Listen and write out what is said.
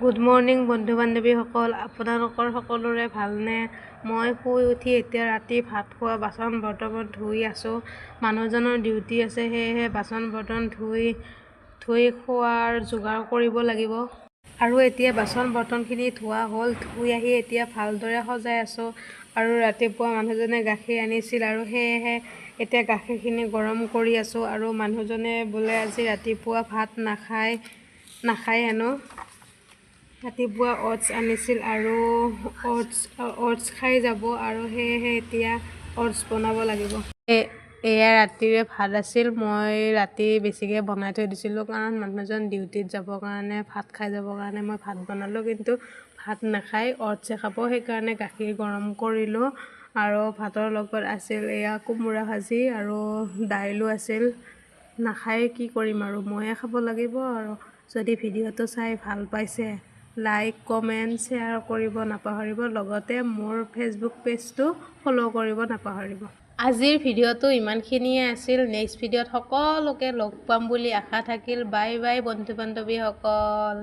Good morning বন্ধু বান্ধৱীসকল, আপোনালোকৰ সকলোৰে ভালনে? মই শুই উঠি এতিয়া ৰাতি ভাত খোৱা বাচন বৰ্তন ধুই আছোঁ। মানুহজনৰ ডিউটি আছে, সেয়েহে বাচন বৰ্তন ধুই খোৱাৰ যোগাৰ কৰিব লাগিব। আৰু এতিয়া বাচন বৰ্তনখিনি ধোৱা হ'ল। ধুই আহি এতিয়া ভালদৰে সজাই আছোঁ। আৰু ৰাতিপুৱা মানুহজনে গাখীৰ আনিছিল আৰু সেয়েহে এতিয়া গাখীৰখিনি গৰম কৰি আছোঁ। আৰু মানুহজনে বোলে আজি ৰাতিপুৱা ভাত নাখায় হেনো। ৰাতিপুৱা অ'টছ আনিছিল আৰু অ'টছ খাই যাব আৰু সেয়েহে এতিয়া অ'টছ বনাব লাগিব। এয়া ৰাতিৰে ভাত আছিল। মই ৰাতি বেছিকৈ বনাই থৈ দিছিলোঁ, কাৰণ মানুহজন ডিউটিত যাবৰ কাৰণে ভাত খাই যাবৰ কাৰণে মই ভাত বনালোঁ, কিন্তু ভাত নাখায়, অ'টছে খাব। সেইকাৰণে গাখীৰ গৰম কৰিলোঁ আৰু ভাতৰ লগত আছিল এয়া কোমোৰা ভাজি আৰু দাইলো আছিল। নাখায়, কি কৰিম আৰু ময়ে খাব লাগিব। আৰু যদি ভিডিঅ'টো চাই ভাল পাইছে, লাইক, কমেণ্ট, শ্বেয়াৰ কৰিব নাপাহৰিব। লগতে মোৰ ফেচবুক পেজটো ফ'ল' কৰিব নাপাহৰিব। আজিৰ ভিডিঅ'টো ইমানখিনিয়ে আছিল। নেক্সট ভিডিঅ'ত সকলোকে লগ পাম বুলি আশা থাকিল। বাই বাই বন্ধু বান্ধৱীসকল।